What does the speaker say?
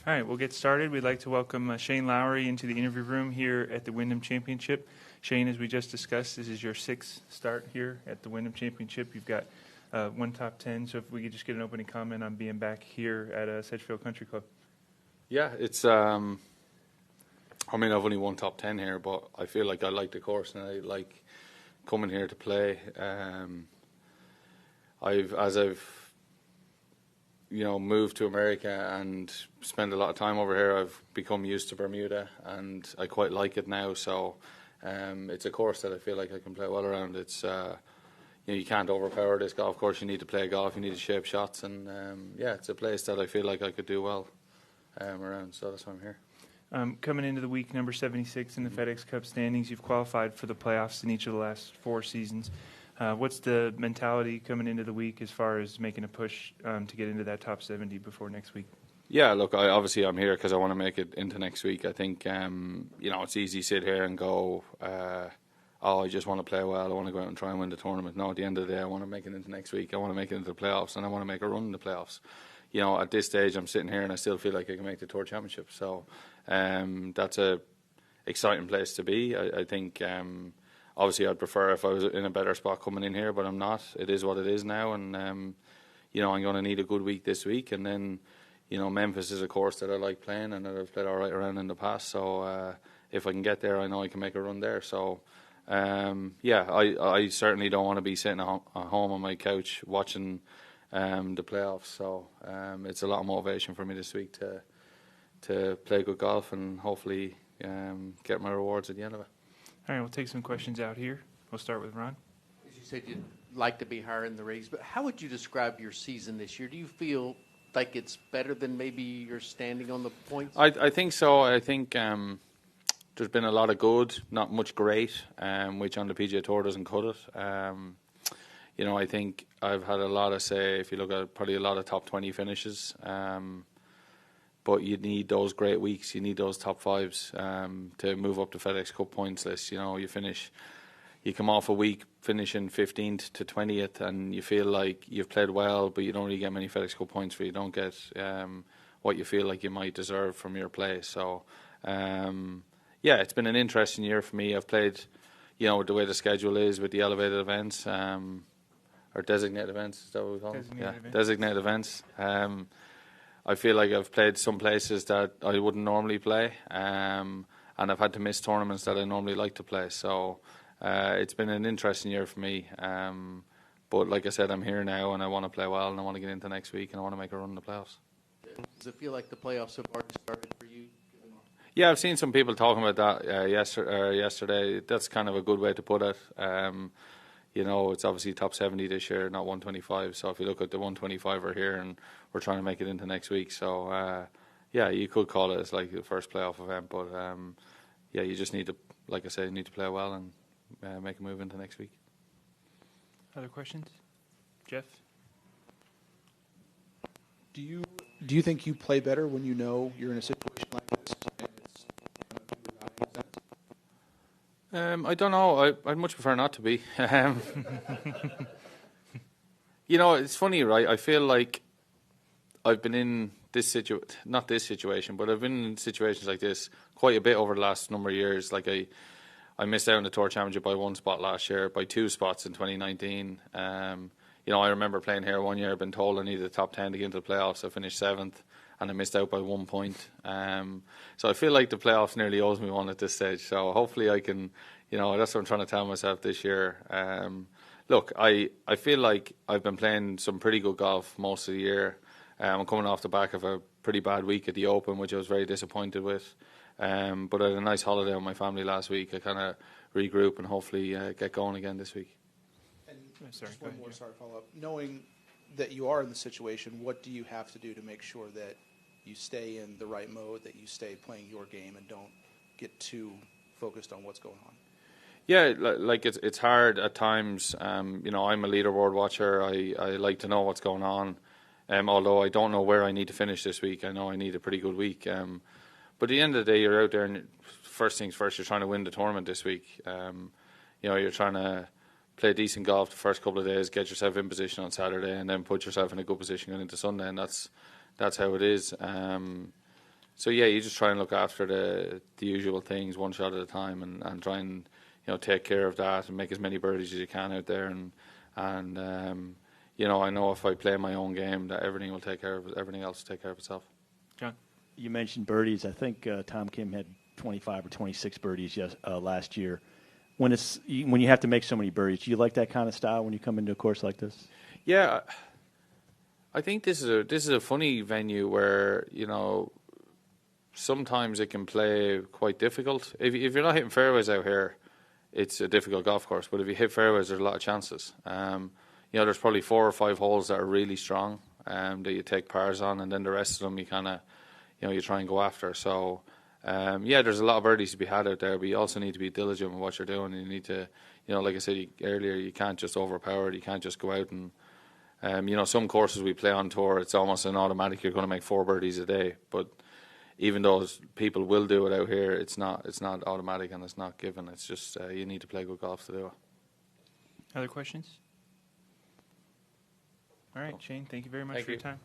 All right, we'll get started. We'd like to welcome Shane Lowry into the interview room here at the Wyndham Championship. Shane, as we just discussed, this is your sixth start here at the Wyndham Championship. You've got one top 10, so if we could just get an opening comment on being back here at Sedgefield Country Club. Yeah, it's, I mean, I've only won top 10 here, but I feel like I like the course and I like coming here to play. I've moved to America and spent a lot of time over here, I've become used to Bermuda and I quite like it now. So it's a course that I feel like I can play well around. It's you can't overpower this golf course. You need to play golf. You need to shape shots, and it's a place that I feel like I could do well around. So that's why I'm here. Coming into the week number 76 in the FedEx Cup standings, you've qualified for the playoffs in each of the last 4 seasons. What's the mentality coming into the week as far as making a push to get into that top 70 before next week? Yeah, look, I'm here because I want to make it into next week. I think, it's easy to sit here and go, I just want to play well, I want to go out and try and win the tournament. No, at the end of the day, I want to make it into next week. I want to make it into the playoffs, and I want to make a run in the playoffs. At this stage, I'm sitting here and I still feel like I can make the Tour Championship. So that's a exciting place to be. I think... obviously, I'd prefer if I was in a better spot coming in here, but I'm not. It is what it is now, and I'm going to need a good week this week. And then, Memphis is a course that I like playing and that I've played all right around in the past. So if I can get there, I know I can make a run there. So I certainly don't want to be sitting at home on my couch watching the playoffs. So it's a lot of motivation for me this week to play good golf and hopefully get my rewards at the end of it. All right, we'll take some questions out here. We'll start with Ron. As you said, you'd like to be higher in the ratings, but how would you describe your season this year? Do you feel like it's better than maybe you're standing on the points? I think so. I think there's been a lot of good, not much great, which on the PGA Tour doesn't cut it. I think I've had a lot of, if you look at probably a lot of top 20 finishes. But you need those great weeks. You need those top 5s to move up the FedEx Cup points list. You come off a week finishing 15th to 20th, and you feel like you've played well, but you don't really get many FedEx Cup points, you don't get what you feel like you might deserve from your play. So, it's been an interesting year for me. I've played, the way the schedule is with the elevated events or designated events. Is that what we call them? Designated events. I feel like I've played some places that I wouldn't normally play, and I've had to miss tournaments that I normally like to play. So it's been an interesting year for me. But like I said, I'm here now, and I want to play well, and I want to get into next week, and I want to make a run in the playoffs. Does it feel like the playoffs have already started for you? Yeah, I've seen some people talking about that yesterday. That's kind of a good way to put it. It's obviously top 70 this year, not 125. So if you look at the 125 are here, and we're trying to make it into next week. So, you could call it as like the first playoff event. But, you just need to, like I said, you need to play well and make a move into next week. Other questions? Jeff? Do you think you play better when you know you're in a situation like this? I don't know. I'd much prefer not to be. It's funny, right? I feel like I've been in not this situation, but I've been in situations like this quite a bit over the last number of years. Like I missed out on the Tour Championship by 1 spot last year, by 2 spots in 2019. I remember playing here one year, been told I needed the top 10 to get into the playoffs. I finished 7th, and I missed out by 1 point. So I feel like the playoffs nearly owes me one at this stage. So hopefully I can, that's what I'm trying to tell myself this year. Look, I feel like I've been playing some pretty good golf most of the year. I'm coming off the back of a pretty bad week at the Open, which I was very disappointed with. But I had a nice holiday with my family last week. I kind of regroup and hopefully get going again this week. And just one more follow-up. Knowing that you are in the situation, what do you have to do to make sure that you stay in the right mode, that you stay playing your game and don't get too focused on what's going on? Yeah, like it's hard at times. I'm a leaderboard watcher. I like to know what's going on. Although I don't know where I need to finish this week, I know I need a pretty good week. But at the end of the day, you're out there, and first things first, you're trying to win the tournament this week. You're trying to play decent golf the first couple of days, get yourself in position on Saturday, and then put yourself in a good position going into Sunday, and that's how it is. So yeah, you just try and look after the usual things, one shot at a time, and try and take care of that and make as many birdies as you can out there. And I know if I play my own game, that everything else will take care of itself. John, you mentioned birdies. I think Tom Kim had 25 or 26 birdies last year. When you have to make so many birdies, do you like that kind of style when you come into a course like this? Yeah, I think this is a funny venue where sometimes it can play quite difficult. If you're not hitting fairways out here, it's a difficult golf course. But if you hit fairways, there's a lot of chances. There's probably 4 or 5 holes that are really strong that you take pars on, and then the rest of them you kind of, you try and go after. So, there's a lot of birdies to be had out there, but you also need to be diligent with what you're doing. You need to, like I said earlier, you can't just overpower it. You can't just go out and, some courses we play on tour, it's almost an automatic. You're going to make 4 birdies a day, but even though people will do it out here, it's not automatic and it's not given. It's just you need to play good golf to do it. Other questions? All right, Shane, thank you very much for your time.